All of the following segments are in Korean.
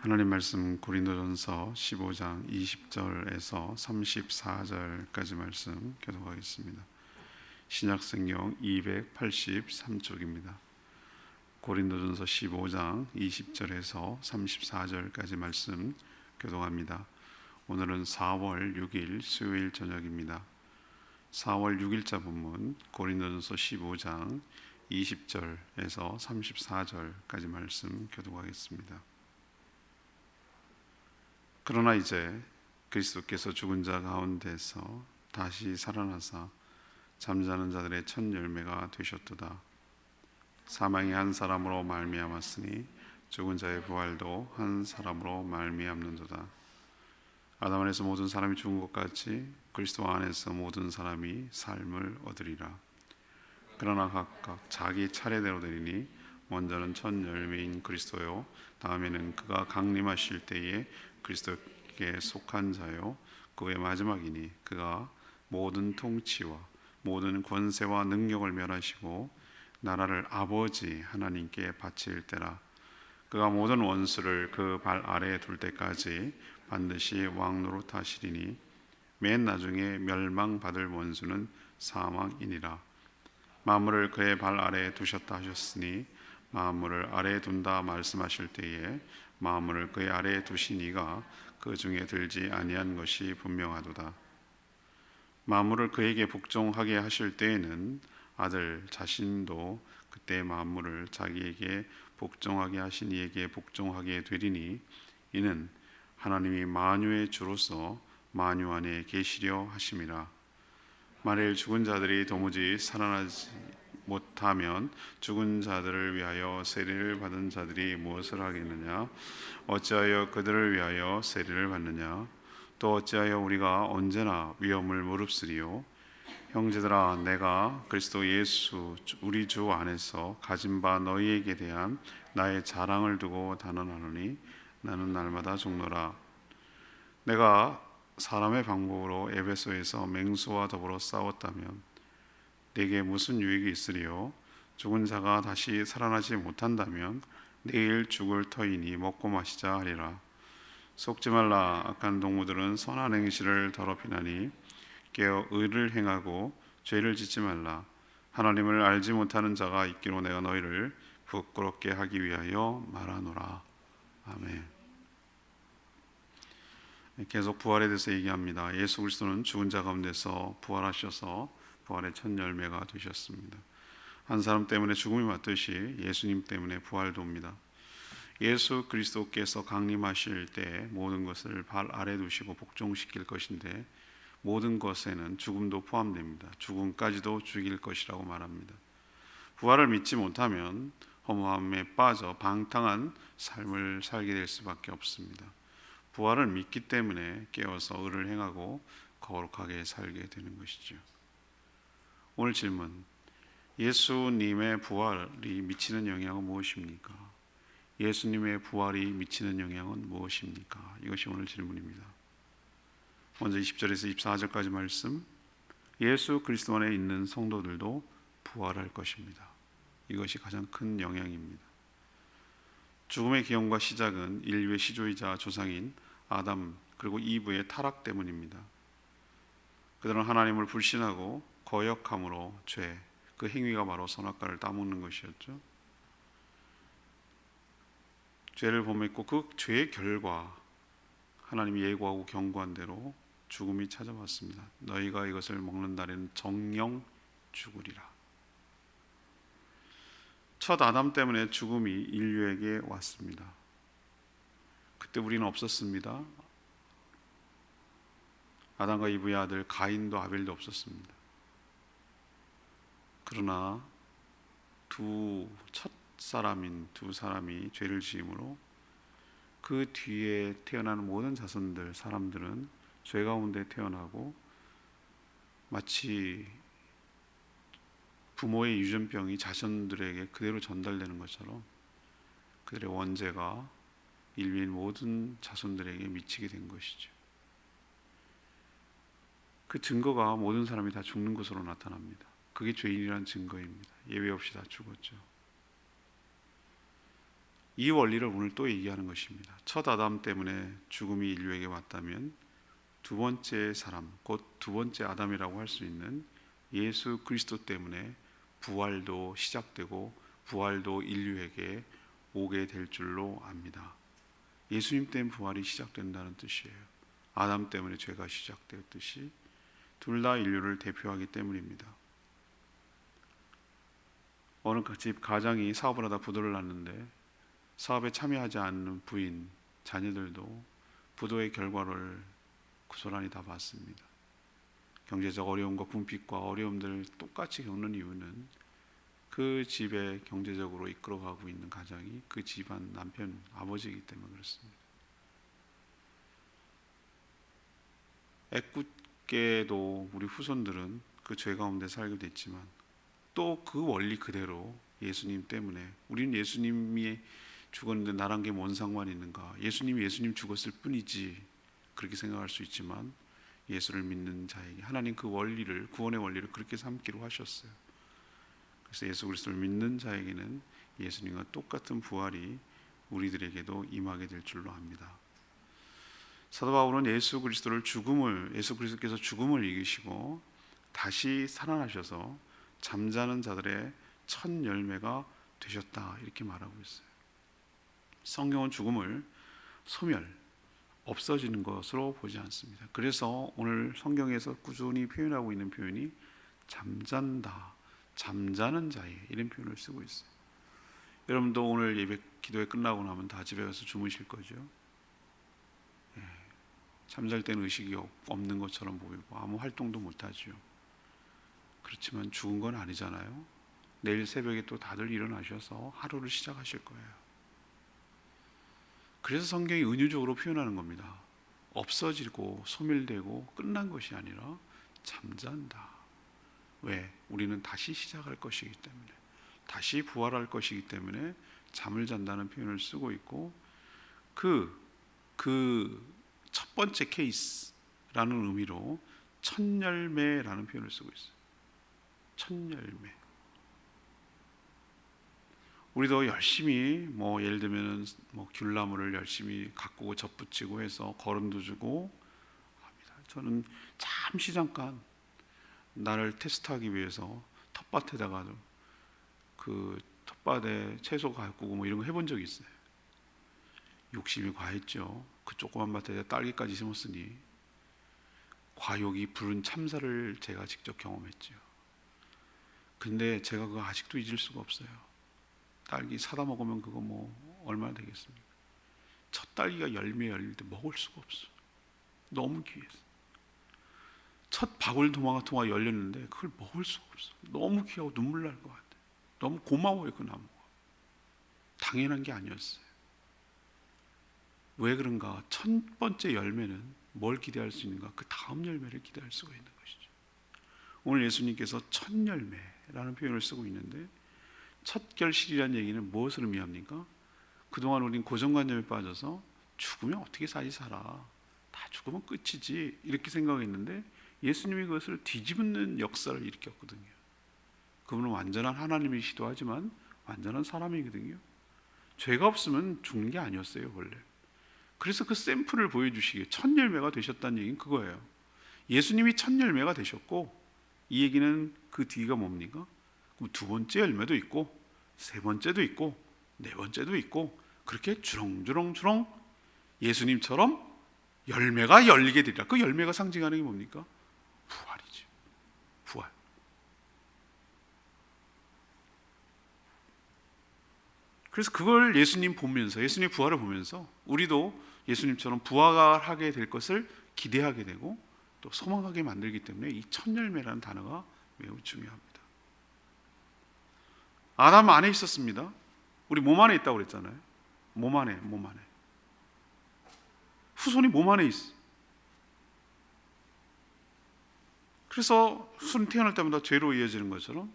하나님 말씀 고린도전서 15장 20절에서 34절까지 말씀 교독하겠습니다. 신약성경 283쪽입니다. 고린도전서 15장 20절에서 34절까지 말씀 교독합니다. 오늘은 4월 6일 수요일 저녁입니다. 4월 6일자 본문 고린도전서 15장 20절에서 34절까지 말씀 교독하겠습니다. 그러나 이제 그리스도께서 죽은 자 가운데서 다시 살아나사 잠자는 자들의 첫 열매가 되셨도다. 사망이 한 사람으로 말미암았으니 죽은 자의 부활도 한 사람으로 말미암는도다. 아담 안에서 모든 사람이 죽은 것 같이 그리스도 안에서 모든 사람이 삶을 얻으리라. 그러나 각각 자기 차례대로 되리니 먼저는 첫 열매인 그리스도요, 다음에는 그가 강림하실 때에 그리스도께 속한 자요, 그 후에 마지막이니 그가 모든 통치와 모든 권세와 능력을 멸하시고 나라를 아버지 하나님께 바칠 때라. 그가 모든 원수를 그 발 아래에 둘 때까지 반드시 왕 노릇하시리니 맨 나중에 멸망받을 원수는 사망이니라. 만물을 그의 발 아래에 두셨다 하셨으니 만물을 아래에 둔다 말씀하실 때에 만물을 그의 아래에 두신 이가 그 중에 들지 아니한 것이 분명하도다. 만물을 그에게 복종하게 하실 때에는 아들 자신도 그때 만물을 자기에게 복종하게 하신 이에게 복종하게 되리니 이는 하나님이 만유의 주로서 만유 안에 계시려 하심이라. 만일 죽은 자들이 도무지 살아나지 못하면 죽은 자들을 위하여 세리를 받은 자들이 무엇을 하겠느냐? 어찌하여 그들을 위하여 세리를 받느냐? 또 어찌하여 우리가 언제나 위험을 무릅쓰리요? 형제들아, 내가 그리스도 예수 우리 주 안에서 가진 바 너희에게 대한 나의 자랑을 두고 단언하노니 나는 날마다 죽노라. 내가 사람의 방법으로 에베소에서 맹수와 더불어 싸웠다면 내게 무슨 유익이 있으리요? 죽은 자가 다시 살아나지 못한다면 내일 죽을 터이니 먹고 마시자 하리라. 속지 말라. 악한 동무들은 선한 행실을 더럽히나니 깨어 의를 행하고 죄를 짓지 말라. 하나님을 알지 못하는 자가 있기로 내가 너희를 부끄럽게 하기 위하여 말하노라. 아멘. 계속 부활에 대해서 얘기합니다. 예수 그리스도는 죽은 자 가운데서 부활하셔서 부활의 첫 열매가 되셨습니다. 한 사람 때문에 죽음이 왔듯이 예수님 때문에 부활도 옵니다. 예수 그리스도께서 강림하실 때 모든 것을 발 아래 두시고 복종시킬 것인데 모든 것에는 죽음도 포함됩니다. 죽음까지도 죽일 것이라고 말합니다. 부활을 믿지 못하면 허무함에 빠져 방탕한 삶을 살게 될 수밖에 없습니다. 부활을 믿기 때문에 깨어서 의를 행하고 거룩하게 살게 되는 것이죠. 오늘 질문, 예수님의 부활이 미치는 영향은 무엇입니까? 예수님의 부활이 미치는 영향은 무엇입니까? 이것이 오늘 질문입니다. 먼저 20절에서 24절까지 말씀, 예수 그리스도 안에 있는 성도들도 부활할 것입니다. 이것이 가장 큰 영향입니다. 죽음의 기원과 시작은 인류의 시조이자 조상인 아담 그리고 이브의 타락 때문입니다. 그들은 하나님을 불신하고 거역함으로 죄, 그 행위가 바로 선악과를 따먹는 것이었죠. 죄를 범했고 그 죄의 결과 하나님이 예고하고 경고한 대로 죽음이 찾아왔습니다. 너희가 이것을 먹는 날에는 정령 죽으리라. 첫 아담 때문에 죽음이 인류에게 왔습니다. 그때 우리는 없었습니다. 아담과 이브의 아들 가인도 아벨도 없었습니다. 그러나 첫 사람인 두 사람이 죄를 지음으로 그 뒤에 태어나는 모든 자손들, 사람들은 죄 가운데 태어나고 마치 부모의 유전병이 자손들에게 그대로 전달되는 것처럼 그들의 원죄가 인류의 모든 자손들에게 미치게 된 것이죠. 그 증거가 모든 사람이 다 죽는 것으로 나타납니다. 그게 죄인이라는 증거입니다. 예외 없이 다 죽었죠. 이 원리를 오늘 또 얘기하는 것입니다. 첫 아담 때문에 죽음이 인류에게 왔다면 두 번째 사람, 곧 두 번째 아담이라고 할 수 있는 예수 그리스도 때문에 부활도 시작되고 부활도 인류에게 오게 될 줄로 압니다. 예수님 때문에 부활이 시작된다는 뜻이에요. 아담 때문에 죄가 시작되었듯이 둘 다 인류를 대표하기 때문입니다. 어느 집 가장이 사업을 하다 부도를 났는데 사업에 참여하지 않는 부인, 자녀들도 부도의 결과를 고스란히 다 봤습니다. 경제적 어려움과 궁핍과 어려움들을 똑같이 겪는 이유는 그 집에 경제적으로 이끌어가고 있는 가장이 그 집안 남편, 아버지이기 때문에 그렇습니다. 애꿎게도 우리 후손들은 그 죄 가운데 살게 됐지만 또 그 원리 그대로 예수님 때문에 우리는 예수님이 죽었는데 나랑 게 뭔 상관이 있는가? 예수님 죽었을 뿐이지 그렇게 생각할 수 있지만 예수를 믿는 자에게 하나님 그 원리를 구원의 원리를 그렇게 삼기로 하셨어요. 그래서 예수 그리스도를 믿는 자에게는 예수님과 똑같은 부활이 우리들에게도 임하게 될 줄로 압니다. 사도 바울은 예수 그리스도께서 죽음을 이기시고 다시 살아나셔서 잠자는 자들의 첫 열매가 되셨다 이렇게 말하고 있어요. 성경은 죽음을 소멸, 없어지는 것으로 보지 않습니다. 그래서 오늘 성경에서 꾸준히 표현하고 있는 표현이 잠잔다, 잠자는 자의 이런 표현을 쓰고 있어요. 여러분도 오늘 예배 기도회 끝나고 나면 다 집에 가서 주무실 거죠. 잠잘 때는 의식이 없는 것처럼 보이고 아무 활동도 못하죠. 그렇지만 죽은 건 아니잖아요. 내일 새벽에 또 다들 일어나셔서 하루를 시작하실 거예요. 그래서 성경이 은유적으로 표현하는 겁니다. 없어지고 소멸되고 끝난 것이 아니라 잠잔다. 왜? 우리는 다시 시작할 것이기 때문에, 다시 부활할 것이기 때문에 잠을 잔다는 표현을 쓰고 있고, 그 첫 번째 케이스라는 의미로 첫 열매라는 표현을 쓰고 있어요. 첫 열매. 우리도 열심히 예를 들면 귤나무를 열심히 가꾸고 접붙이고 해서 거름도 주고 합니다. 저는 잠시 잠깐 나를 테스트하기 위해서 텃밭에다가 그 텃밭에 채소 가꾸고 이런 거 해본 적이 있어요. 욕심이 과했죠. 그 조그만 밭에 딸기까지 심었으니 과욕이 부른 참사를 제가 직접 경험했죠. 근데 제가 그거 아직도 잊을 수가 없어요. 딸기 사다 먹으면 그거 얼마나 되겠습니까? 첫 딸기가 열매 열릴 때 먹을 수가 없어. 너무 귀해서. 첫 바굴토마토가 열렸는데 그걸 먹을 수가 없어. 너무 귀하고 눈물 날 것 같아. 너무 고마워요 그 나무가. 당연한 게 아니었어요. 왜 그런가? 첫 번째 열매는 뭘 기대할 수 있는가? 그 다음 열매를 기대할 수가 있는 것이죠. 오늘 예수님께서 첫 열매라는 표현을 쓰고 있는데 첫 결실이라는 얘기는 무엇을 의미합니까? 그동안 우리는 고정관념에 빠져서 죽으면 어떻게 살아? 다 죽으면 끝이지 이렇게 생각했는데 예수님이 그것을 뒤집는 역사를 일으켰거든요. 그분은 완전한 하나님이시기도 하지만 완전한 사람이거든요. 죄가 없으면 죽는 게 아니었어요 원래. 그래서 그 샘플을 보여주시기에 첫 열매가 되셨다는 얘기는 그거예요. 예수님이 첫 열매가 되셨고 이 얘기는 그 뒤가 뭡니까? 그럼 두 번째 열매도 있고 세 번째도 있고 네 번째도 있고 그렇게 주렁주렁 예수님처럼 열매가 열리게 되리라. 그 열매가 상징하는 게 뭡니까? 부활이죠. 부활. 그래서 그걸 예수님 부활을 보면서 우리도 예수님처럼 부활하게 될 것을 기대하게 되고 또 소망하게 만들기 때문에 이 첫 열매라는 단어가 매우 중요합니다. 아담 안에 있었습니다. 우리 몸 안에 있다고 그랬잖아요. 몸 안에. 후손이 몸 안에 있어. 그래서 후손 태어날 때마다 죄로 이어지는 것처럼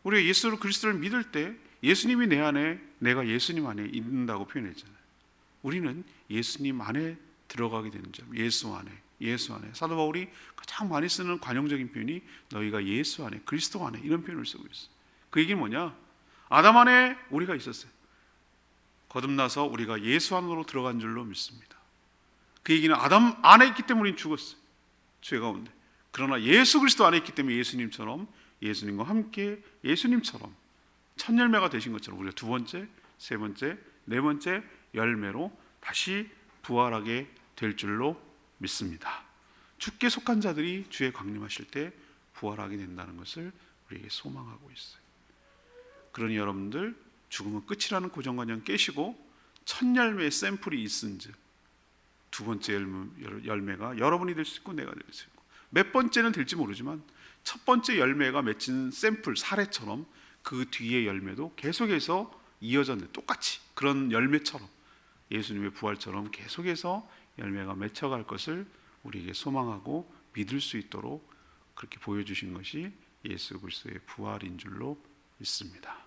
우리가 예수 그리스도를 믿을 때 예수님이 내 안에, 내가 예수님 안에 있는다고 표현했잖아요. 우리는 예수님 안에 들어가게 되는 점. 예수 안에. 사도 바울이 가장 많이 쓰는 관용적인 표현이 너희가 예수 안에, 그리스도 안에 이런 표현을 쓰고 있어요. 그 얘기는 뭐냐? 아담 안에 우리가 있었어요. 거듭나서 우리가 예수 안으로 들어간 줄로 믿습니다. 그 얘기는 아담 안에 있기 때문에 우리는 죽었어요. 죄 가운데. 그러나 예수 그리스도 안에 있기 때문에 예수님처럼, 예수님과 함께 예수님처럼 첫 열매가 되신 것처럼 우리가 두 번째, 세 번째, 네 번째 열매로 다시 부활하게 될 줄로 믿습니다. 주께 속한 자들이 주에 강림하실 때 부활하게 된다는 것을 우리에게 소망하고 있어요. 그러니 여러분들 죽음은 끝이라는 고정관념 깨시고 첫 열매의 샘플이 있은즉 두 번째 열매가 여러분이 될 수 있고 내가 될 수 있고, 몇 번째는 될지 모르지만 첫 번째 열매가 맺힌 샘플 사례처럼 그 뒤의 열매도 계속해서 이어졌는데, 똑같이 그런 열매처럼 예수님의 부활처럼 계속해서 열매가 맺혀갈 것을 우리에게 소망하고 믿을 수 있도록 그렇게 보여주신 것이 예수 그리스도의 부활인 줄로 믿습니다.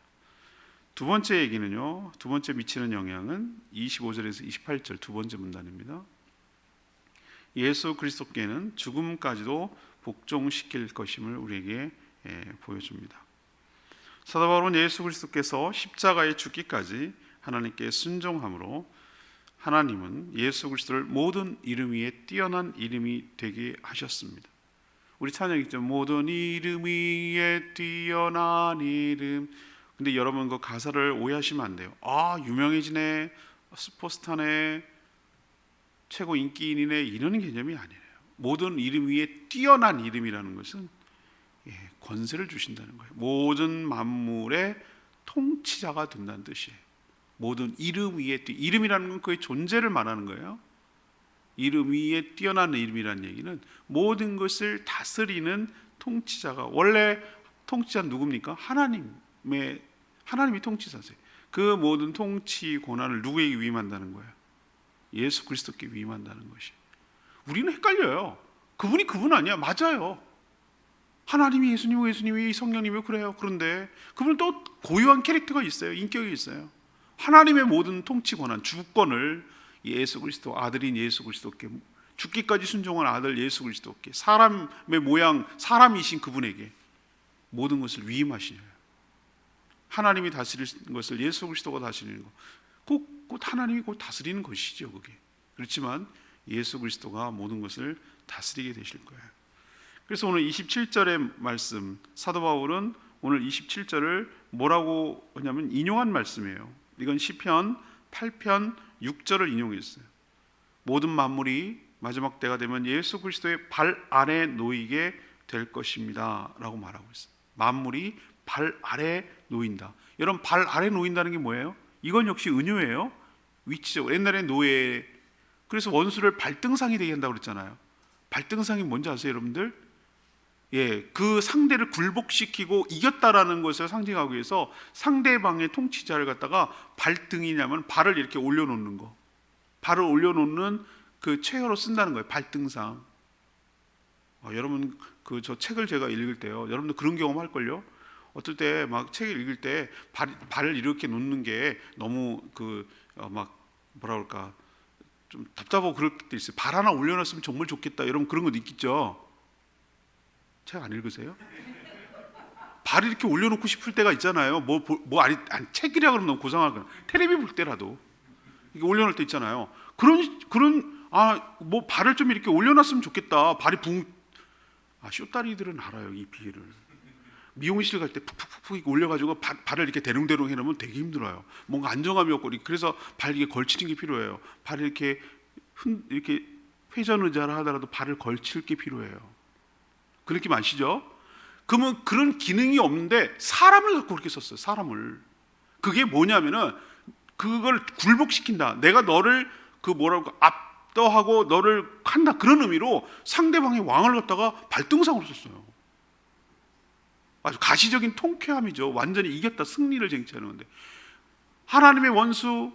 두 번째 얘기는요, 두 번째 미치는 영향은 25절에서 28절 두 번째 문단입니다. 예수 그리스도께는 죽음까지도 복종시킬 것임을 우리에게 보여줍니다. 사도 바울은 예수 그리스도께서 십자가에 죽기까지 하나님께 순종함으로 하나님은 예수 그리스도를 모든 이름 위에 뛰어난 이름이 되게 하셨습니다. 우리 찬양 있죠. 모든 이름 위에 뛰어난 이름. 근데 여러분 그 가사를 오해하시면 안 돼요. 아, 유명해지네, 슈퍼스타네, 최고 인기인이네, 이런 개념이 아니에요. 모든 이름 위에 뛰어난 이름이라는 것은 권세를 주신다는 거예요. 모든 만물의 통치자가 된다는 뜻이에요. 모든 이름 위에 이름이라는 건 그의 존재를 말하는 거예요. 이름 위에 뛰어난 이름이라는 얘기는 모든 것을 다스리는 통치자가, 원래 통치자는 누굽니까? 하나님이 통치자세요. 그 모든 통치 권한을 누구에게 위임한다는 거예요? 예수 그리스도께 위임한다는 것이. 우리는 헷갈려요. 그분이 그분 아니야. 맞아요. 하나님이 예수님이고 예수님이 성령님이고 그래요. 그런데 그분은 또 고유한 캐릭터가 있어요. 인격이 있어요. 하나님의 모든 통치 권한, 주권을 예수 그리스도 아들인 예수 그리스도께, 죽기까지 순종한 아들 예수 그리스도께, 사람의 모양 사람이신 그분에게 모든 것을 위임하시는 거예요. 하나님이 다스리는 것을 예수 그리스도가 다스리는 것, 곧 하나님이 곧 다스리는 것이죠. 그게 그렇지만 예수 그리스도가 모든 것을 다스리게 되실 거예요. 그래서 오늘 27절의 말씀, 사도 바울은 오늘 27절을 뭐라고 하냐면 인용한 말씀이에요. 이건 시편 8편 6절을 인용했어요. 모든 만물이 마지막 때가 되면 예수 그리스도의 발 아래 놓이게 될 것입니다 라고 말하고 있어요. 만물이 발 아래 놓인다. 여러분, 발 아래 놓인다는 게 뭐예요? 이건 역시 은유예요. 위치적으로 옛날에 노예, 그래서 원수를 발등상이 되게 한다고 그랬잖아요. 발등상이 뭔지 아세요 여러분들? 그 상대를 굴복시키고 이겼다라는 것을 상징하기 위해서 상대방의 통치자를 갖다가 발등이냐면 발을 이렇게 올려놓는 거, 발을 올려놓는 그 체어로 쓴다는 거예요. 발등상. 여러분 저 책을 제가 읽을 때요, 여러분들 그런 경험 할걸요. 어떨 때 막 책을 읽을 때 발을 이렇게 놓는 게 너무 막 뭐라 그럴까 좀 답답하고 그럴 때 있어요. 발 하나 올려놨으면 정말 좋겠다. 여러분 그런 것도 있겠죠. 책 안 읽으세요? 발을 이렇게 올려놓고 싶을 때가 있잖아요. 아니 책이라 그러면 너무 고상하거나 텔레비 볼 때라도 이게 올려놓을 때 있잖아요. 발을 좀 이렇게 올려놨으면 좋겠다. 발이 쇼다리들은 알아요 이 비밀을. 미용실 갈 때 푹푹푹 올려가지고 발을 이렇게 대롱대롱 해놓으면 되게 힘들어요. 뭔가 안정감이 없고, 그래서 발 이게 걸치는 게 필요해요. 발을 이렇게 회전 의자를 하더라도 발을 걸칠 게 필요해요. 그 느낌 아시죠? 그러면 그런 기능이 없는데 사람을 갖고 그렇게 썼어요. 사람을. 그게 뭐냐면은 그걸 굴복시킨다. 내가 너를 압도하고 너를 한다. 그런 의미로 상대방의 왕을 갖다가 발등상으로 썼어요. 아주 가시적인 통쾌함이죠. 완전히 이겼다, 승리를 쟁취하는 건데, 하나님의 원수,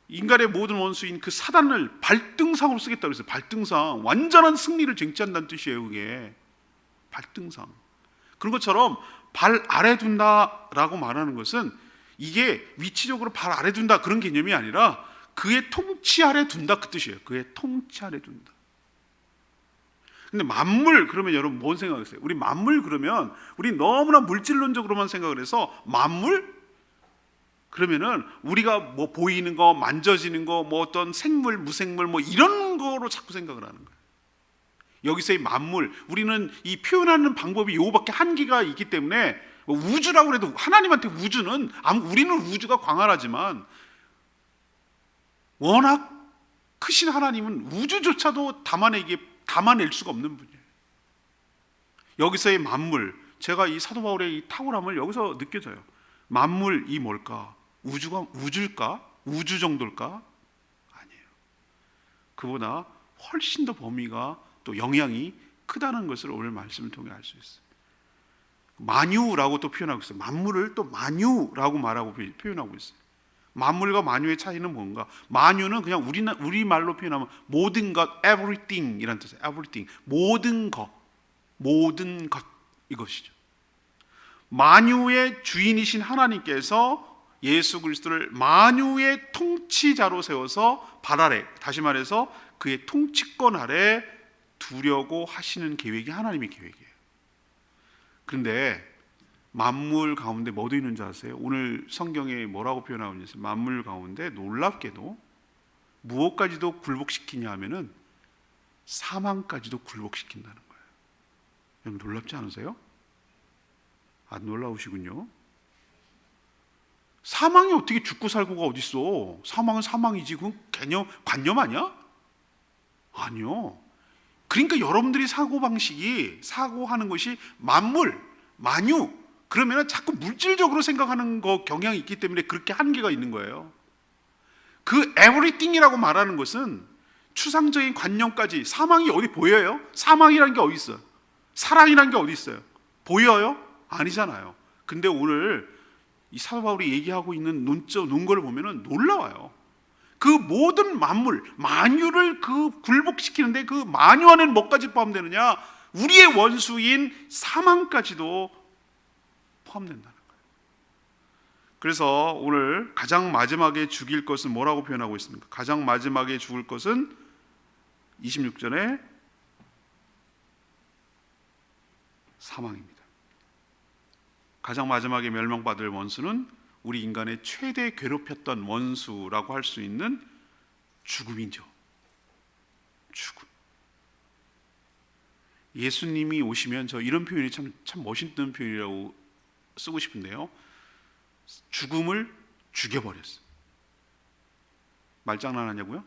인간의 모든 원수인 그 사단을 발등상으로 쓰겠다고 했어요. 발등상, 완전한 승리를 쟁취한다는 뜻이에요. 그게 발등상. 그런 것처럼 발 아래 둔다라고 말하는 것은 이게 위치적으로 발 아래 둔다 그런 개념이 아니라 그의 통치 아래 둔다 그 뜻이에요. 그의 통치 아래 둔다. 근데 만물 그러면 여러분 뭔 생각하세요? 우리 만물 그러면 우리 너무나 물질론적으로만 생각을 해서 만물? 그러면은 우리가 뭐 보이는 거, 만져지는 거, 뭐 어떤 생물, 무생물 뭐 이런 거로 자꾸 생각을 하는 거예요. 여기서의 만물, 우리는 이 표현하는 방법이 요거밖에 한계가 있기 때문에 뭐 우주라고 해도 하나님한테 우주는, 우리는 우주가 광활하지만 워낙 크신 하나님은 우주조차도 담아낼 수가 없는 분이에요. 여기서의 만물, 제가 이 사도 바울의 이 탁월함을 여기서 느껴져요. 만물이 뭘까? 우주가 우주일까? 우주 정도일까? 아니에요. 그보다 훨씬 더 범위가 또 영향이 크다는 것을 오늘 말씀을 통해 알 수 있어요. 만유라고 또 표현하고 있어요. 만물을 또 만유라고 말하고 표현하고 있어요. 만물과 만유의 차이는 뭔가? 만유는 그냥 우리 말로 표현하면 모든 것, everything 이란 뜻이에요. everything, 모든 것 이것이죠. 만유의 주인이신 하나님께서 예수 그리스도를 만유의 통치자로 세워서 발 아래, 다시 말해서 그의 통치권 아래 두려고 하시는 계획이 하나님의 계획이에요. 그런데 만물 가운데 뭐도 있는 줄 아세요? 오늘 성경에 뭐라고 표현하고 있는지, 만물 가운데 놀랍게도 무엇까지도 굴복시키냐 하면은 사망까지도 굴복시킨다는 거예요. 여러분 놀랍지 않으세요? 안 놀라우시군요. 사망이 어떻게 죽고 살고가 어디 있어? 사망은 사망이지. 그건 관념 아니야? 아니요. 그러니까 여러분들이 사고하는 것이 만물, 만유, 그러면 자꾸 물질적으로 생각하는 경향이 있기 때문에 그렇게 한계가 있는 거예요. 그 everything이라고 말하는 것은 추상적인 관념까지, 사망이 어디 보여요? 사망이라는 게 어디 있어요? 사랑이라는 게 어디 있어요? 보여요? 아니잖아요. 근데 오늘 이 사도 바울이 얘기하고 있는 논거를 보면은 놀라워요. 그 모든 만물, 만유를 그 굴복시키는데 그 만유 안에는 뭐까지 포함되느냐? 우리의 원수인 사망까지도 포함된다는 거예요. 그래서 오늘 가장 마지막에 죽일 것은 뭐라고 표현하고 있습니까? 가장 마지막에 죽을 것은 26절에 사망입니다. 가장 마지막에 멸망받을 원수는 우리 인간의 최대 괴롭혔던 원수라고 할 수 있는 죽음이죠. 죽음. 예수님이 오시면, 저 이런 표현이 참 멋있는 표현이라고 쓰고 싶은데요, 죽음을 죽여버렸어요. 말장난하냐고요?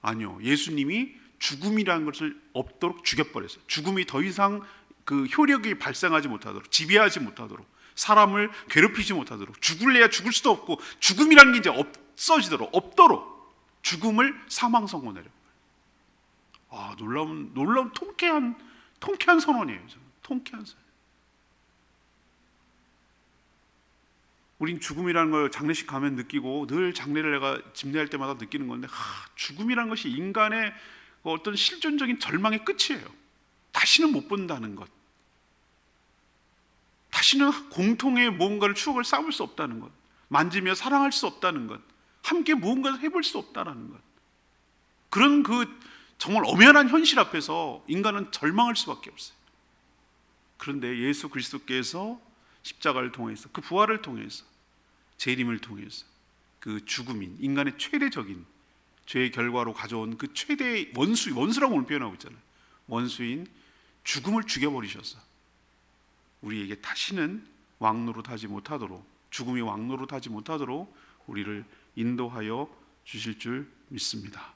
아니요. 예수님이 죽음이라는 것을 없도록 죽여버렸어요. 죽음이 더 이상 그 효력이 발생하지 못하도록, 지배하지 못하도록, 사람을 괴롭히지 못하도록, 죽을래야 죽을 수도 없고 죽음이라는 게 이제 없도록 죽음을 사망 선고내려. 놀라운 통쾌한 선언이에요. 통쾌한 선언. 우린 죽음이라는 걸 장례식 가면 느끼고, 늘 장례를 내가 집례할 때마다 느끼는 건데, 죽음이라는 것이 인간의 어떤 실존적인 절망의 끝이에요. 다시는 못 본다는 것, 다시는 공통의 무언가를 추억을 쌓을 수 없다는 것, 만지며 사랑할 수 없다는 것, 함께 무언가를 해볼 수 없다는 것, 그런 정말 엄연한 현실 앞에서 인간은 절망할 수밖에 없어요. 그런데 예수 그리스도께서 십자가를 통해서, 그 부활을 통해서, 재림을 통해서 그 죽음인, 인간의 최대적인 죄의 결과로 가져온 그 최대의 원수라고 오늘 표현하고 있잖아요. 원수인 죽음을 죽여버리셔서 우리에게 다시는 왕노릇하지 못하도록, 죽음이 왕노릇하지 못하도록 우리를 인도하여 주실 줄 믿습니다.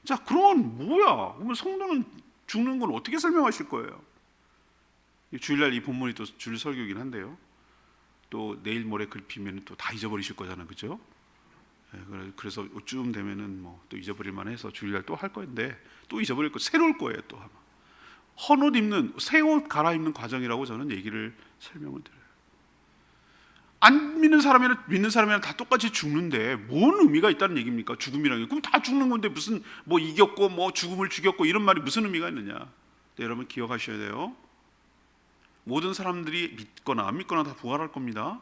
자, 그러면 뭐야? 그러면 성도는 죽는 건 어떻게 설명하실 거예요? 주일날 이 본문이 또 주일 설교이긴 한데요, 또 내일 모레 글피면 또 다 잊어버리실 거잖아요, 그렇죠? 그래서 쯤 되면은 뭐 또 잊어버릴만 해서 주일날 또 할 건데, 또 잊어버릴 거 새로울 거예요. 또 아마 헌옷 입는, 새 옷 갈아입는 과정이라고 저는 설명을 드려요. 안 믿는 사람이나 믿는 사람이나 다 똑같이 죽는데 뭔 의미가 있다는 얘기입니까? 죽음이라는 게. 그럼 다 죽는 건데 무슨 뭐 이겼고 뭐 죽음을 죽였고 이런 말이 무슨 의미가 있느냐? 네, 여러분 기억하셔야 돼요. 모든 사람들이 믿거나 안 믿거나 다 부활할 겁니다.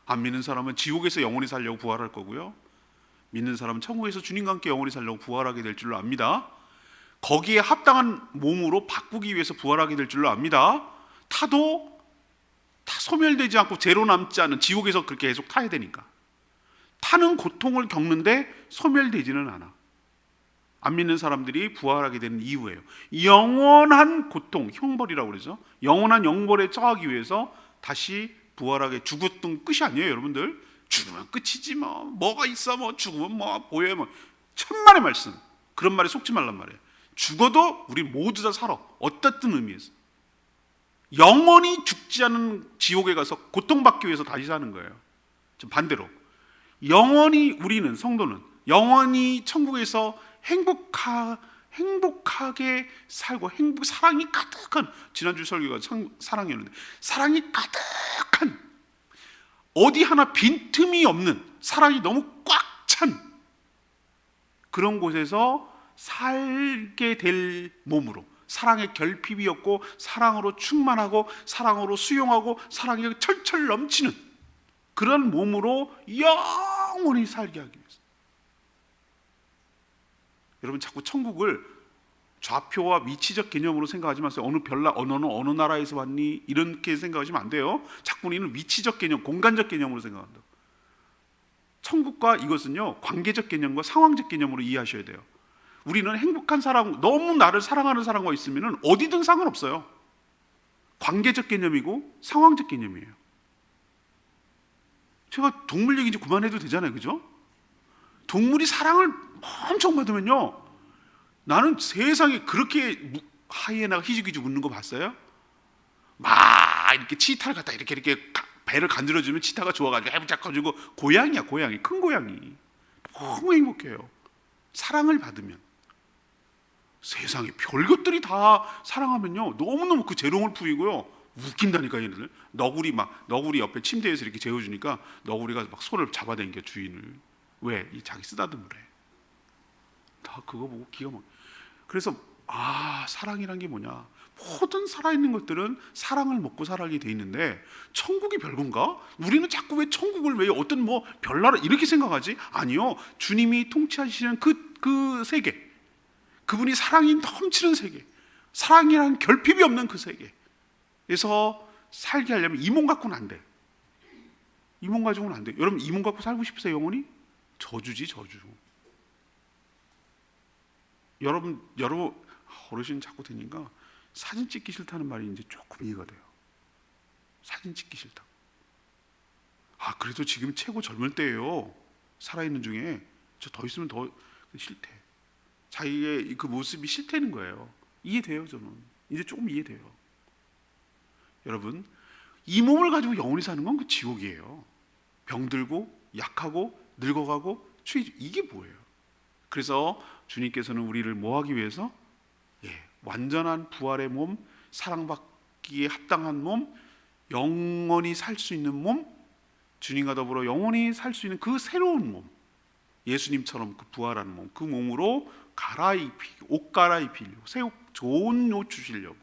안 믿는 사람은 지옥에서 영원히 살려고 부활할 거고요, 믿는 사람은 천국에서 주님과 함께 영원히 살려고 부활하게 될 줄로 압니다. 거기에 합당한 몸으로 바꾸기 위해서 부활하게 될 줄로 압니다. 타도 다 소멸되지 않고 죄로 남지 않은 지옥에서 그렇게 계속 타야 되니까, 타는 고통을 겪는데 소멸되지는 않아. 안 믿는 사람들이 부활하게 되는 이유예요. 영원한 고통, 형벌이라고 그러죠. 영원한 영벌에 처하기 위해서 다시 부활하게, 죽었던 끝이 아니에요, 여러분들. 죽으면 끝이지 뭐. 뭐가 있어, 뭐 죽으면 뭐 보여, 뭐 천만의 말씀. 그런 말에 속지 말란 말이에요. 죽어도 우리 모두 다 살아. 어떻든 의미에서 영원히 죽지 않은 지옥에 가서 고통받기 위해서 다시 사는 거예요. 좀 반대로 영원히, 우리는 성도는 영원히 천국에서 행복하게 살고, 사랑이 가득한, 지난주 설교가 사랑이었는데, 사랑이 가득한, 어디 하나 빈틈이 없는, 사랑이 너무 꽉 찬 그런 곳에서 살게 될 몸으로, 사랑의 결핍이 없고 사랑으로 충만하고 사랑으로 수용하고 사랑이 철철 넘치는 그런 몸으로 영원히 살게 하기 위해서. 여러분, 자꾸 천국을 좌표와 위치적 개념으로 생각하지 마세요. 어느 어느 나라에서 왔니? 이렇게 생각하시면 안 돼요. 자꾸 우리는 위치적 개념, 공간적 개념으로 생각한다. 천국과 이것은요, 관계적 개념과 상황적 개념으로 이해하셔야 돼요. 우리는 행복한 사람, 너무 나를 사랑하는 사람과 있으면 어디든 상관없어요. 관계적 개념이고 상황적 개념이에요. 제가 동물 얘기 좀 그만해도 되잖아요, 그죠? 동물이 사랑을 엄청 받으면요, 나는 세상에 그렇게 하이에나가 희죽희죽 웃는 거 봤어요? 막 이렇게 치타를 갖다 이렇게 배를 간지러주면 치타가 좋아가지고 해부작가지고, 고양이야, 고양이, 큰 고양이. 너무 행복해요. 사랑을 받으면. 세상에 별것들이 다 사랑하면요, 너무너무 그 재롱을 부리고요, 웃긴다니까. 얘네들 너구리 옆에 침대에서 이렇게 재워주니까 너구리가 막 손을 잡아당겨, 주인을. 왜? 자기 쓰다듬으래. 다 그거 보고 기가 막. 그래서 사랑이란 게 뭐냐, 모든 살아있는 것들은 사랑을 먹고 살아가게 돼 있는데, 천국이 별건가? 우리는 자꾸 왜 천국을, 왜 어떤 뭐 별나라 이렇게 생각하지? 아니요, 주님이 통치하시는 그 세계, 그분이 사랑이 넘치는 세계, 사랑이란 결핍이 없는 그 세계에서 살게 하려면 이 몸 갖고는 안 돼. 이 몸 가지고는 안 돼. 여러분, 이 몸 갖고 살고 싶으세요? 영원히? 저주지, 저주. 여러분 어르신 자꾸 되니까 사진 찍기 싫다는 말이 이제 조금 이해가 돼요. 사진 찍기 싫다. 그래도 지금 최고 젊을 때예요. 살아있는 중에. 저 더 있으면 더 싫대. 자기의 그 모습이 싫다는 거예요. 이해돼요. 저는 이제 조금 이해돼요. 여러분, 이 몸을 가지고 영원히 사는 건 그 지옥이에요. 병들고 약하고 늙어가고 이게 뭐예요? 그래서 주님께서는 우리를 뭐하기 위해서? 완전한 부활의 몸, 사랑받기에 합당한 몸, 영원히 살 수 있는 몸, 주님과 더불어 영원히 살 수 있는 그 새로운 몸, 예수님처럼 그 부활한 몸, 그 몸으로 옷 갈아입히려고, 새 옷, 좋은 옷 주시려고,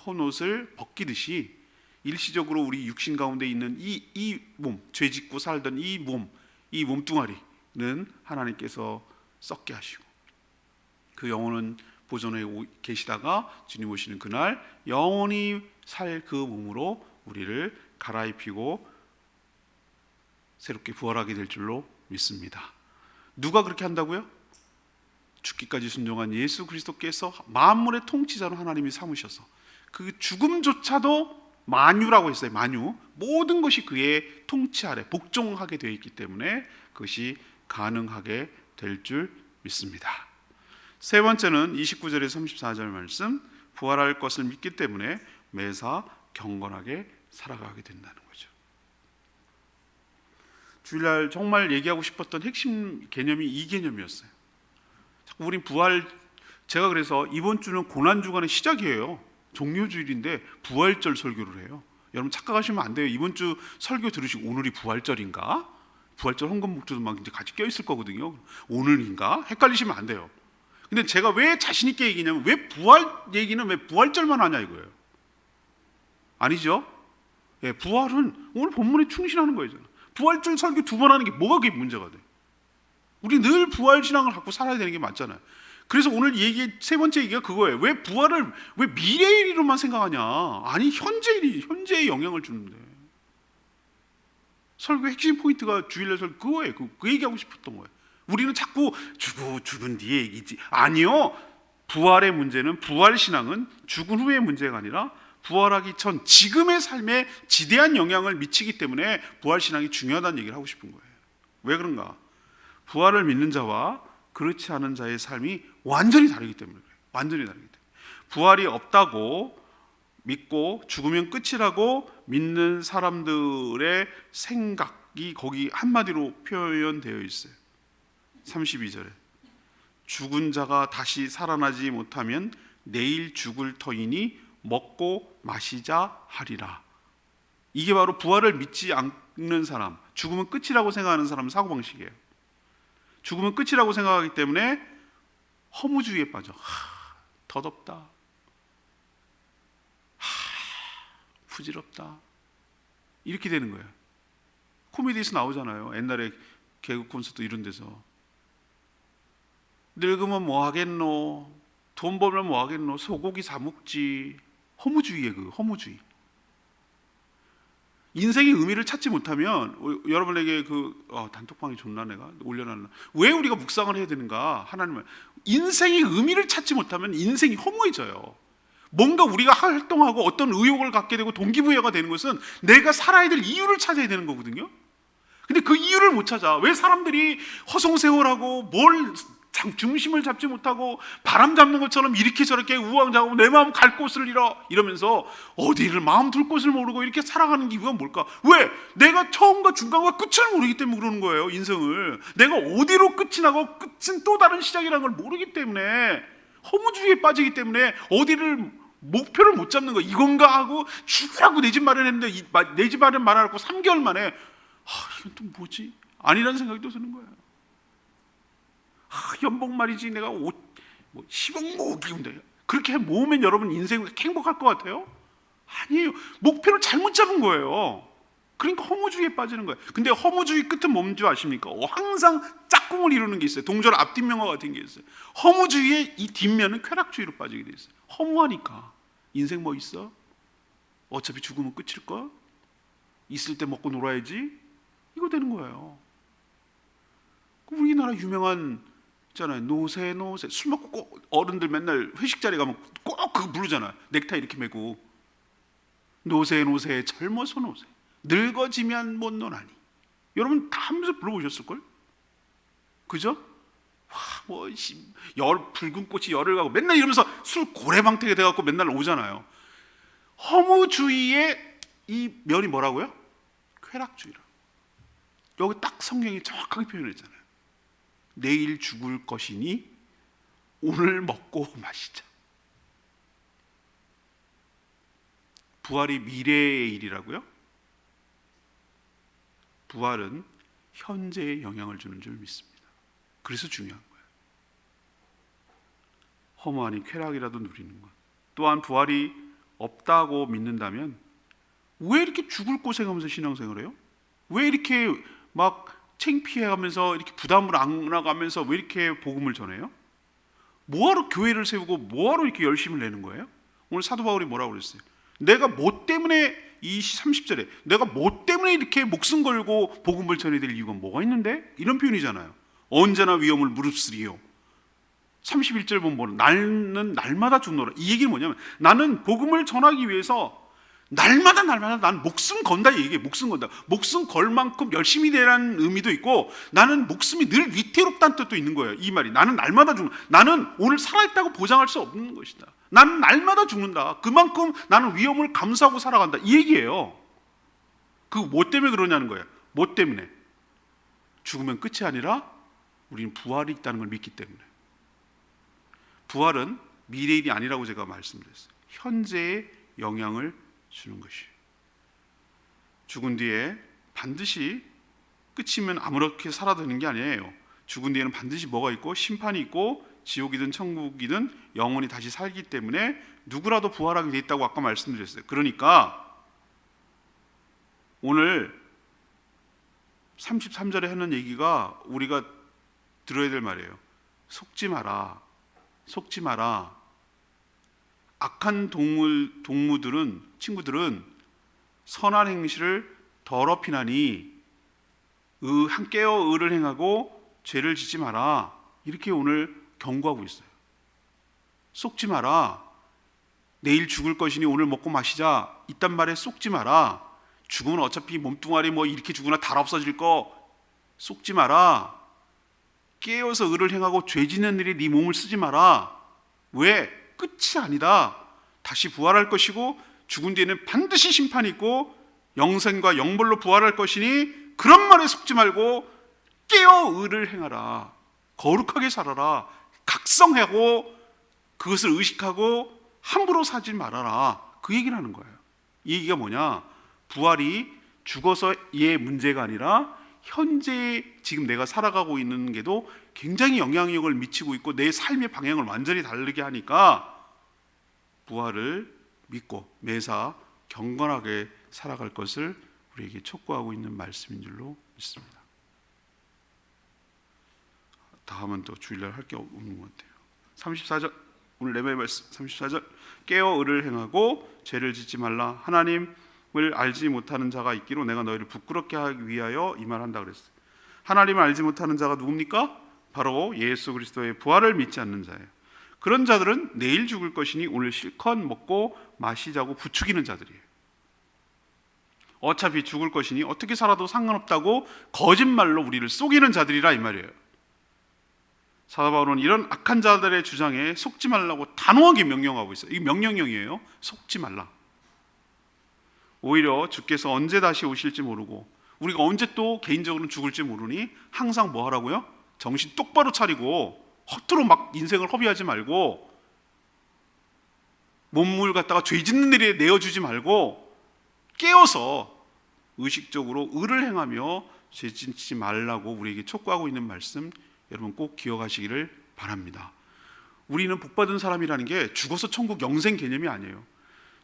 헌 옷을 벗기듯이 일시적으로 우리 육신 가운데 있는 이 몸, 죄 짓고 살던 이 몸뚱아리는 하나님께서 썩게 하시고, 그 영혼은 보존해 계시다가 주님 오시는 그날 영원히 살 그 몸으로 우리를 갈아입히고 새롭게 부활하게 될 줄로 믿습니다. 누가 그렇게 한다고요? 죽기까지 순종한 예수 그리스도께서 만물의 통치자로 하나님이 삼으셔서, 그 죽음조차도 만유라고 했어요. 만유. 모든 것이 그의 통치 아래 복종하게 되어 있기 때문에 그것이 가능하게 될 줄 믿습니다. 세 번째는 29절에서 34절 말씀, 부활할 것을 믿기 때문에 매사 경건하게 살아가게 된다는 거죠. 주일날 정말 얘기하고 싶었던 핵심 개념이 이 개념이었어요. 자꾸 우린 제가 그래서 이번 주는 고난주간의 시작이에요. 종료주일인데 부활절 설교를 해요. 여러분 착각하시면 안 돼요. 이번 주 설교 들으시고 오늘이 부활절인가? 부활절 헌금 목주도 막 이제 같이 껴있을 거거든요. 오늘인가? 헷갈리시면 안 돼요. 근데 제가 왜 자신 있게 얘기냐면, 왜 부활 얘기는 왜 부활절만 하냐 이거예요. 아니죠? 부활은 오늘 본문에 충실하는 거예요. 부활절 설교 2번 하는 게 뭐가 그게 문제가 돼? 우리 늘 부활 신앙을 갖고 살아야 되는 게 맞잖아요. 그래서 오늘 세 번째 얘기가 그거예요. 왜 부활을 왜 미래일로만 생각하냐? 아니, 현재의 영향을 주는데. 설교 핵심 포인트가 주일날 설교 그거예요. 그 얘기하고 싶었던 거예요. 우리는 자꾸 죽은 뒤에 얘기지. 아니요. 부활의 문제는, 부활 신앙은 죽은 후의 문제가 아니라 부활하기 전 지금의 삶에 지대한 영향을 미치기 때문에 부활 신앙이 중요하다는 얘기를 하고 싶은 거예요. 왜 그런가? 부활을 믿는 자와 그렇지 않은 자의 삶이 완전히 다르기 때문에 그래요. 완전히 다르기 때문에. 부활이 없다고 믿고 죽으면 끝이라고 믿는 사람들의 생각이 거기 한마디로 표현되어 있어요. 32절에 죽은 자가 다시 살아나지 못하면 내일 죽을 터이니 먹고 마시자 하리라. 이게 바로 부활을 믿지 않는 사람, 죽으면 끝이라고 생각하는 사람 사고방식이에요. 죽으면 끝이라고 생각하기 때문에 허무주의에 빠져. 더덥다, 부질없다, 이렇게 되는 거예요. 코미디에서 나오잖아요. 옛날에 개그 콘서트 이런 데서 늙으면 뭐 하겠노, 돈 벌면 뭐 하겠노, 소고기 사 먹지. 허무주의예요. 그 허무주의. 인생의 의미를 찾지 못하면 여러분에게 단톡방이 좋나 내가 올려놨나, 왜 우리가 묵상을 해야 되는가? 하나님은 인생의 의미를 찾지 못하면 인생이 허무해져요. 뭔가 우리가 활동하고 어떤 의욕을 갖게 되고 동기부여가 되는 것은 내가 살아야 될 이유를 찾아야 되는 거거든요. 근데 그 이유를 못 찾아. 왜 사람들이 허송세월하고 뭘 중심을 잡지 못하고 바람 잡는 것처럼 이렇게 저렇게 우왕좌왕 내 마음 갈 곳을 잃어 이러면서 어디를 마음 둘 곳을 모르고 이렇게 살아가는 이유가 뭘까? 왜? 내가 처음과 중간과 끝을 모르기 때문에 그러는 거예요. 인생을 내가 어디로 끝이 나고 끝은 또 다른 시작이라는 걸 모르기 때문에, 허무주의에 빠지기 때문에 어디를 목표를 못 잡는 거야. 이건가 하고 죽으라고 내 집 마련했는데 내 집 마련 말하고 3개월 만에 이건 또 뭐지? 아니라는 생각이 또 드는 거예요. 연봉 말이지 내가 10억 모으기인데 그렇게 모으면 여러분 인생 행복할 것 같아요? 아니에요. 목표를 잘못 잡은 거예요. 그러니까 허무주의에 빠지는 거예요. 근데 허무주의 끝은 뭔지 아십니까? 항상 짝꿍을 이루는 게 있어요. 동절 앞뒷면과 같은 게 있어요. 허무주의의 이 뒷면은 쾌락주의로 빠지게 돼 있어요. 허무하니까 인생 뭐 있어? 어차피 죽으면 끝일걸? 있을 때 먹고 놀아야지? 이거 되는 거예요. 우리나라 유명한 있잖아요. 노세 술 먹고 꼭 어른들 맨날 회식 자리 가면 꼭 그거 부르잖아요. 넥타이 이렇게 메고 노세 젊어서 노세 늙어지면 못 노나니. 여러분 다 하면서 불러보셨을걸? 그죠? 붉은 꽃이 열을 가고 맨날 이러면서 술 고래방태가 돼갖고 맨날 오잖아요. 허무주의의 이 면이 뭐라고요? 쾌락주의라. 여기 딱 성경이 정확하게 표현했잖아요. 내일 죽을 것이니 오늘 먹고 마시자. 부활이 미래의 일이라고요? 부활은 현재에 영향을 주는 줄 믿습니다. 그래서 중요한 거예요. 허무하니 쾌락이라도 누리는 것. 또한 부활이 없다고 믿는다면 왜 이렇게 죽을 고생하면서 신앙생활을 해요? 왜 이렇게 막 창피해가면서 이렇게 부담을 안아가면서 왜 이렇게 복음을 전해요? 뭐하러 교회를 세우고 뭐하러 이렇게 열심을 내는 거예요? 오늘 사도 바울이 뭐라고 그랬어요? 내가 뭐 때문에, 이 30절에 내가 뭐 때문에 이렇게 목숨 걸고 복음을 전해야 될 이유가 뭐가 있는데? 이런 표현이잖아요. 언제나 위험을 무릅쓰리요. 31절 보면 나는 날마다 죽노라. 이 얘기는 뭐냐면 나는 복음을 전하기 위해서 날마다 난 목숨 건다 얘기해. 목숨 건다. 목숨 걸 만큼 열심히 되라는 의미도 있고, 나는 목숨이 늘 위태롭다는 뜻도 있는 거예요. 이 말이 나는 날마다 죽는다. 나는 오늘 살아있다고 보장할 수 없는 것이다. 나는 날마다 죽는다. 그만큼 나는 위험을 감수하고 살아간다. 이 얘기예요. 그 뭐 때문에 그러냐는 거예요. 뭐 때문에? 죽으면 끝이 아니라 우리는 부활이 있다는 걸 믿기 때문에. 부활은 미래일이 아니라고 제가 말씀드렸어요. 현재의 영향을 주는 것이. 죽은 뒤에 반드시 끝이면 아무렇게 살아야 되는 게 아니에요. 죽은 뒤에는 반드시 뭐가 있고 심판이 있고 지옥이든 천국이든 영원히 다시 살기 때문에 누구라도 부활하게 돼 있다고 아까 말씀드렸어요. 그러니까 오늘 33절에 하는 얘기가 우리가 들어야 될 말이에요. 속지 마라. 속지 마라. 악한 친구들은 선한 행실을 더럽히나니 깨어 의를 행하고 죄를 짓지 마라. 이렇게 오늘 경고하고 있어요. 속지 마라. 내일 죽을 것이니 오늘 먹고 마시자. 이딴 말에 속지 마라. 죽으면 어차피 몸뚱아리 뭐 이렇게 죽으나 다 없어질 거 속지 마라. 깨어서 의를 행하고 죄 짓는 일에 네 몸을 쓰지 마라. 왜? 끝이 아니다. 다시 부활할 것이고 죽은 뒤에는 반드시 심판이 있고 영생과 영벌로 부활할 것이니 그런 말에 속지 말고 깨어 의를 행하라. 거룩하게 살아라. 각성하고 그것을 의식하고 함부로 사지 말아라. 그 얘기를 하는 거예요. 이 얘기가 뭐냐? 부활이 죽어서의 문제가 아니라 현재 지금 내가 살아가고 있는 게도 굉장히 영향력을 미치고 있고 내 삶의 방향을 완전히 다르게 하니까 부활을 믿고 매사 경건하게 살아갈 것을 우리에게 촉구하고 있는 말씀인 줄로 믿습니다. 다음은 또 주일날 할 게 없는 것 같아요. 34절 오늘 레벨 말씀 34절 깨어 의를 행하고 죄를 짓지 말라. 하나님을 알지 못하는 자가 있기로 내가 너희를 부끄럽게 하기 위하여 이 말 한다 그랬어요. 하나님을 알지 못하는 자가 누굽니까? 바로 예수 그리스도의 부활을 믿지 않는 자예요. 그런 자들은 내일 죽을 것이니 오늘 실컷 먹고 마시자고 부추기는 자들이에요. 어차피 죽을 것이니 어떻게 살아도 상관없다고 거짓말로 우리를 속이는 자들이라 이 말이에요. 사도 바울은 이런 악한 자들의 주장에 속지 말라고 단호하게 명령하고 있어요. 이게 명령형이에요. 속지 말라. 오히려 주께서 언제 다시 오실지 모르고 우리가 언제 또 개인적으로는 죽을지 모르니 항상 뭐 하라고요? 정신 똑바로 차리고 허투루 막 인생을 허비하지 말고 몸을 갖다가 죄 짓는 일에 내어주지 말고 깨어서 의식적으로 의를 행하며 죄 짓지 말라고 우리에게 촉구하고 있는 말씀 여러분 꼭 기억하시기를 바랍니다. 우리는 복받은 사람이라는 게 죽어서 천국 영생 개념이 아니에요.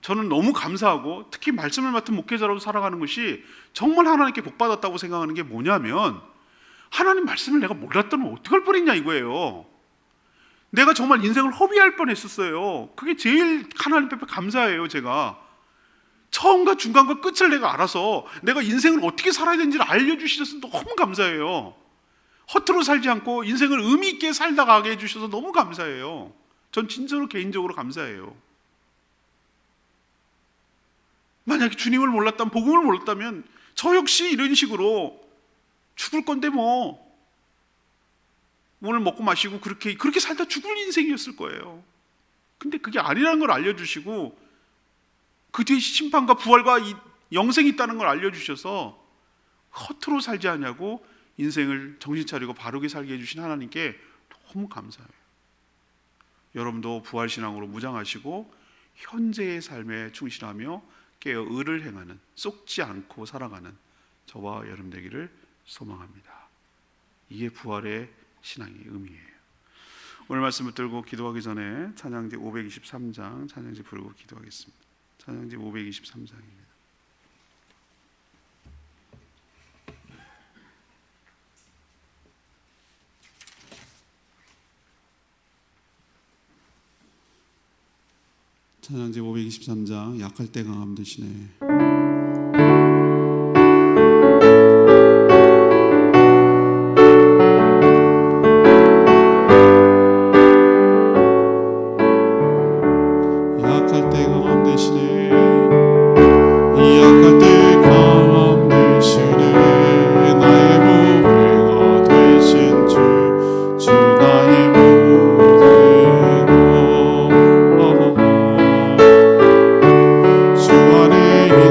저는 너무 감사하고 특히 말씀을 맡은 목회자로서 살아가는 것이 정말 하나님께 복받았다고 생각하는 게 뭐냐면 하나님 말씀을 내가 몰랐다면 어떡할 뻔했냐 이거예요. 내가 정말 인생을 허비할 뻔했었어요. 그게 제일 하나님 앞에 감사해요. 제가 처음과 중간과 끝을 내가 알아서 내가 인생을 어떻게 살아야 되는지를 알려주셔서 너무 감사해요. 허투루 살지 않고 인생을 의미 있게 살다 가게 해주셔서 너무 감사해요. 전 진짜로 개인적으로 감사해요. 만약에 주님을 몰랐다면 복음을 몰랐다면 저 역시 이런 식으로 죽을 건데 뭐 오늘 먹고 마시고 그렇게 살다 죽을 인생이었을 거예요. 근데 그게 아니라는 걸 알려주시고 그 뒤에 심판과 부활과 영생이 있다는 걸 알려주셔서 허투루 살지 않냐고 인생을 정신 차리고 바르게 살게 해주신 하나님께 너무 감사해요. 여러분도 부활신앙으로 무장하시고 현재의 삶에 충실하며 깨어 의를 행하는 속지 않고 살아가는 저와 여러분 되기를 소망합니다. 이게 부활의 신앙의 의미예요. 오늘 말씀을 들고 기도하기 전에 찬양지 523장 찬양지 부르고 기도하겠습니다. 찬양지 523장입니다. 찬양지 523장 약할 때 강함 되시네. 주 안에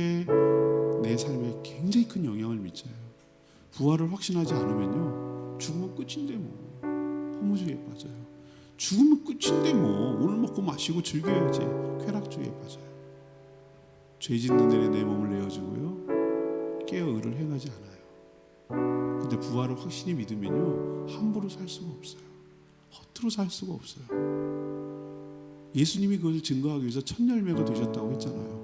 것에 내 삶에 굉장히 큰 영향을 미쳐요. 부활을 확신하지 않으면요, 죽으면 끝인데 뭐 허무주의에 빠져요. 죽으면 끝인데 뭐 오늘 먹고 마시고 즐겨야지 쾌락주의에 빠져요. 죄 짓는 일에 내 몸을 내어주고요, 깨어 의를 행하지 않아요. 근데 부활을 확신히 믿으면요, 함부로 살 수가 없어요. 허투루 살 수가 없어요. 예수님이 그것을 증거하기 위해서 첫 열매가 되셨다고 했잖아요.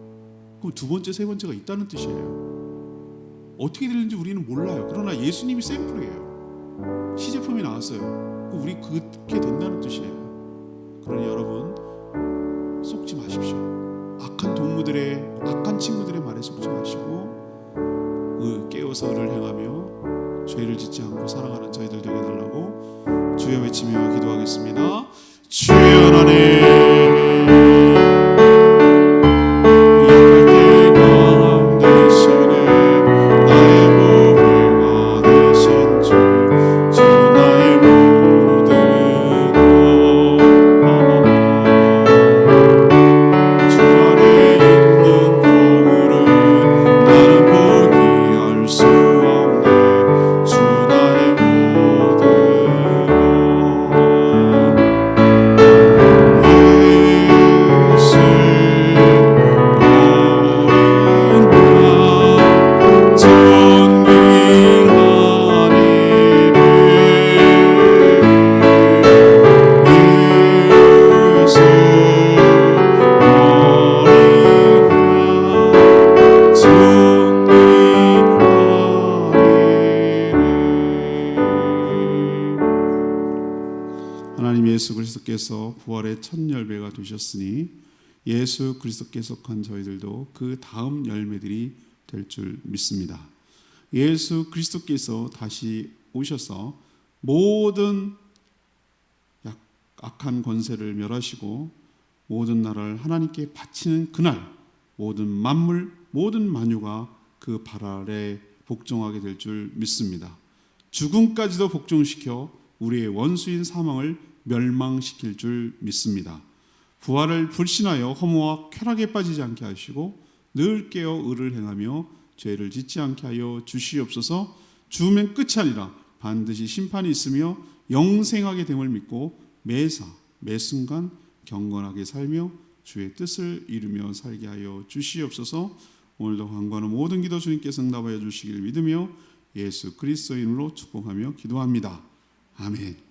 그럼 두 번째, 세 번째가 있다는 뜻이에요. 어떻게 되는지 우리는 몰라요. 그러나 예수님이 샘플이에요. 시제품이 나왔어요. 우리 그렇게 된다는 뜻이에요. 그러니 여러분, 속지 마십시오. 악한 동무들의, 악한 친구들의 말에 속지 마시고 깨어서 의를 행하며 죄를 짓지 않고 살아가는 저희들 되게 해달라고 주여 외치며 기도하겠습니다. 주여 하나님, 예수 그리스도께서 부활의 첫 열매가 되셨으니 예수 그리스도께 속한 저희들도 그 다음 열매들이 될 줄 믿습니다. 예수 그리스도께서 다시 오셔서 모든 악한 권세를 멸하시고 모든 나라를 하나님께 바치는 그날, 모든 만물, 모든 만유가 그 발 아래 복종하게 될 줄 믿습니다. 죽음까지도 복종시켜 우리의 원수인 사망을 멸망시킬 줄 믿습니다. 부활을 불신하여 허무와 쾌락에 빠지지 않게 하시고 늘 깨어 의를 행하며 죄를 짓지 않게 하여 주시옵소서. 죽으면 끝이 아니라 반드시 심판이 있으며 영생하게 됨을 믿고 매사 매순간 경건하게 살며 주의 뜻을 이루며 살게 하여 주시옵소서. 오늘도 간구하는 모든 기도 주님께서 응답하여 주시기를 믿으며 예수 그리스도의 이름으로 축복하며 기도합니다. 아멘.